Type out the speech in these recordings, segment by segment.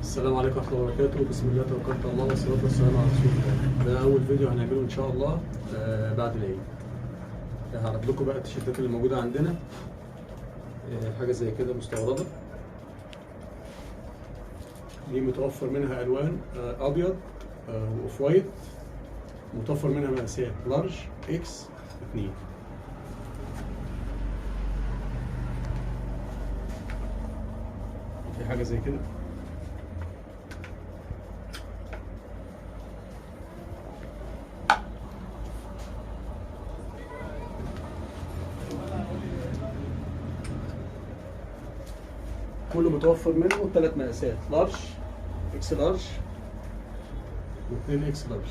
السلام عليكم ورحمة الله وبركاته. بسم الله توكلت على الله والصلاة والسلام على رسول الله. ده أول فيديو هنعمله إن شاء الله بعد العيد. هعرض لكم بقى التيشيرتات اللي موجودة عندنا. حاجة زي كده مستوردة. دي متوفر منها ألوان أبيض وأوف وايت. متوفر منها مقاسات لارج إكس 2. في حاجة زي كده. كله متوفر منه 3 مقاسات لارج اكس لارج و2 اكس لارج.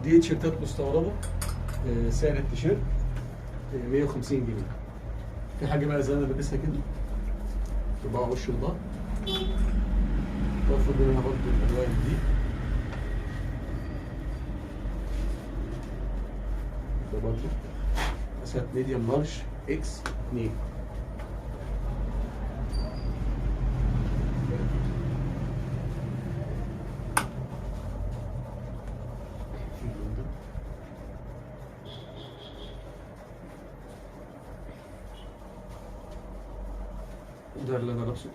دي تيشيرتات مستورده. سعر التيشيرت 150 جنيه. في حاجه بقى زي انا لابسها كده طباع وش وظهر. توفر منها برضه الالوان دي. ده برضه مقاسات ميديوم لارج اكس 2. ده اللي انا لابسه.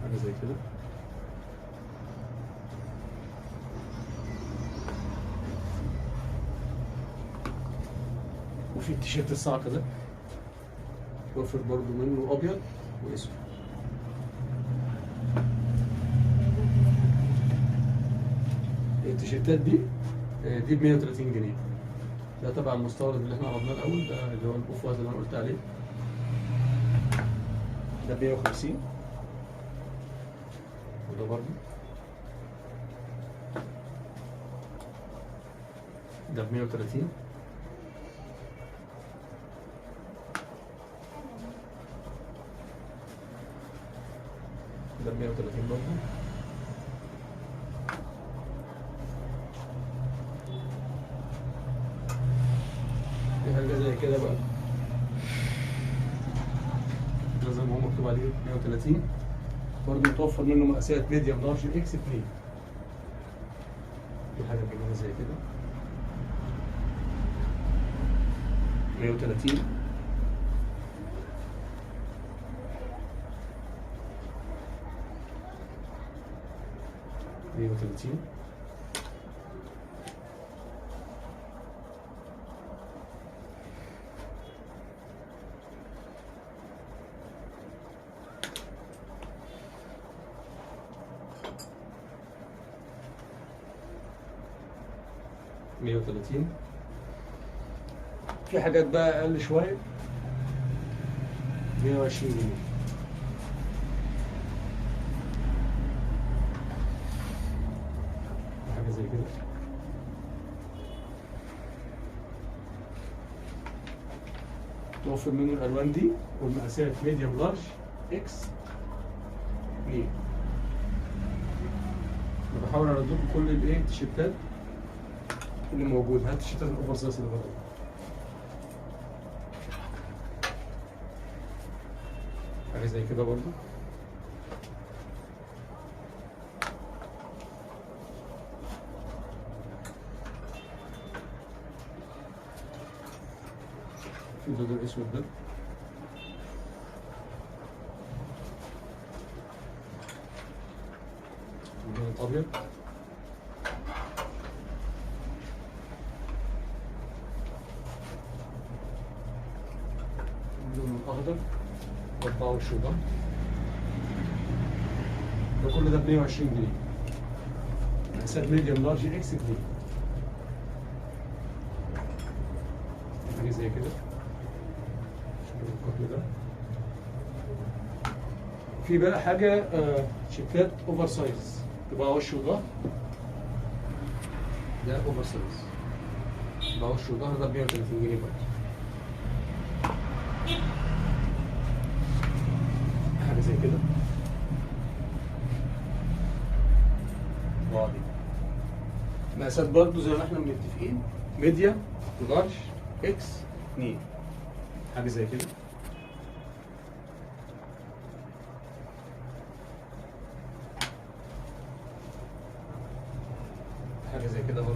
حاجه زي كده. وفي التيشيرت الصعقه ده وفر برضو منه ابيض واسود. التيشيرتات دي ب 130 جنيه. ده تبع المستورد اللي احنا عرضناه الاول، ده اللي هو الاوف وايت اللي انا قلت عليه. ده ب 150. وده برضه ده ب 130. ده ب 130 برضه. في حاجة زي كده بقى، ده زي ما هو مكتوب عليه 130. برضه متوفر منه مقاسات ميديوم لارج اكس 2. في حاجة جميلة زي كده 130. مية وتلاتين. في حاجات بقى أقل شوية 120 جنيه. حاجة زي كده. توفر منه الألوان دي والمقاسات ميديوم لارج إكس 2. أنا بحاول أرد لكم كل التيشيرتات اللي موجود. هات التيشيرتات الأوفر سايز اللي بره. حاجة زي كده برضه. في اللون الأسود ده. اللون الأبيض. اللون الأخضر. قطعه وشوطة. ده كل ده ب 120 جنيه. مقاسات ميديوم لارج اكس 2. حاجة زي كده. شوفوا القطن ده. في بقى حاجة تيشيرتات اوفر سايز تبقى وش وظهر. ده اوفر سايز. تبقى وش وظهر ده ب 130 جنيه برضه. المقاسات برضو زي ما احنا متفقين، ميديا، لارج، اكس، 2، حاجه زي كده. حاجه زي كده برضو.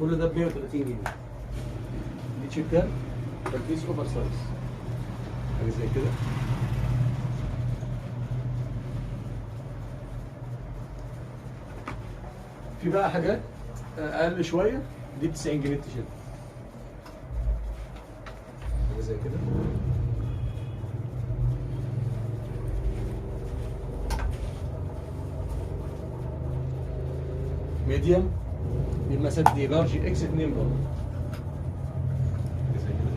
كل ده ب 130 جنيه. دي تيشيرتات تلبيس اوفر سايز، حاجه زي كده. في بقى حاجات اقل شويه، دي ب 90 جنيه التيشيرت، حاجه زي كده. ميديم، دي المقاسات دي لارج اكس 2 برضه، حاجه زي كده.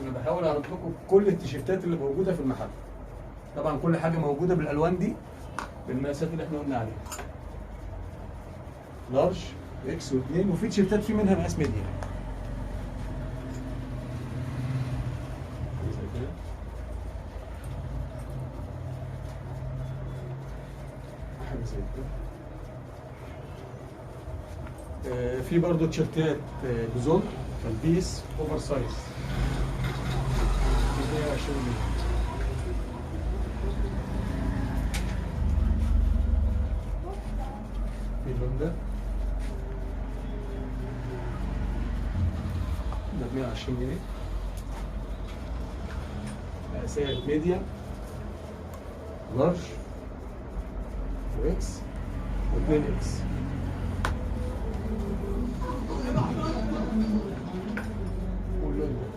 انا بحاول اعرض لكم كل التيشيرتات اللي موجوده في المحل. طبعا كل حاجه موجوده بالالوان دي، بالمقاسات اللي احنا قلنا عليها، لارج اكس و2، وفي تيشيرتات في منها مقاس ميديم. حاجه زي كده. في برضه تيشيرتات بزول تلبيس اوفر سايز، 120 جنيه. في اللون ده ب 120 جنيه. مقاسات ميديم، لارج، واكس، و2 اكس. واللون ده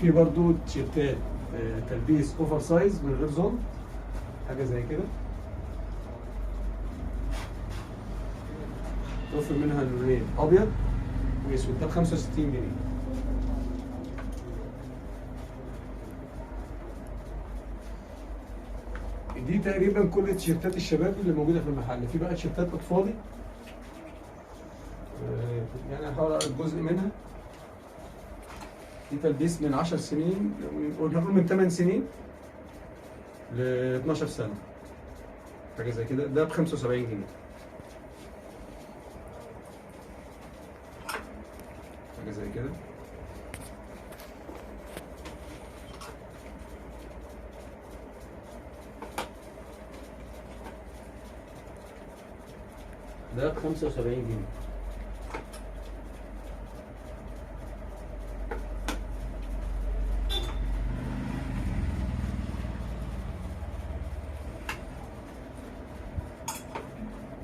في برضو تيشيرتات تلبيس اوفر سايز من غير زون، حاجه زي كده. توفر منها اللونين ابيض واسود، ده ب 65 جنيه. دي تقريبا كل تيشيرتات الشباب اللي موجوده في المحل. في بقى تيشيرتات اطفالي، يعني هحاول اعرض جزء منها. دي تلبيس من 10 سنين، نقول من 8 سنين ل 12 سنه، حاجه زي كده. ده ب 75 جنيه، حاجه زي كده. ده ب 75 جنيه.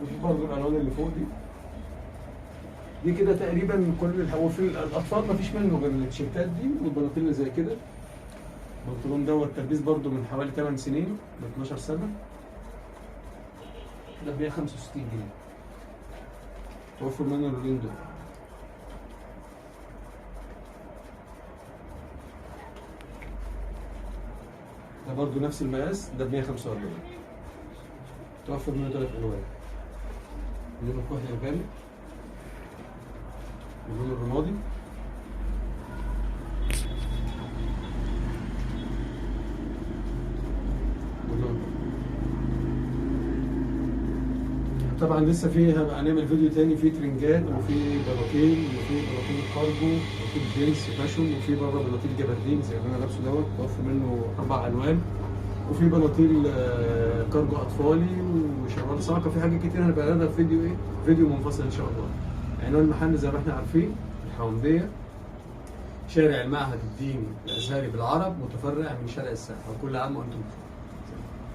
وفي برضه الالوان اللي فوق دي كده تقريبا كل وفي الاطفال مفيش منه غير التيشيرتات دي والبناطيل اللي زي كده. البنطلون دوت تلبيس برضه من حوالي 8 سنين ل 12 سنه، ده ب 165 جنيه. توفر منه اللونين دول. ده برضه نفس المقاس، ده ب 145. توفر منه 3 الوان، اللون الكحلي الغامق، اللون الرمادي، واللون ده. طبعا لسه فيها هنعمل فيديو تاني فيه ترنجات وفي بناطيل وفي بناطيل كارجو وفي جينز فاشون وفي بره بناطيل جبردين زي اللي انا لابسه دوت، توفر منه 4 الوان، وفي بناطيل كارجو اطفالي وشراب صاعقه. في حاجات كتير هنبقى نعرضها في فيديو فيديو منفصل ان شاء الله. عنوان المحل زي ما احنا عارفين، الحومديه، شارع المعهد الديني الازهري بالعرب، متفرع من شارع الساحه. وكل عام وانتم بخير.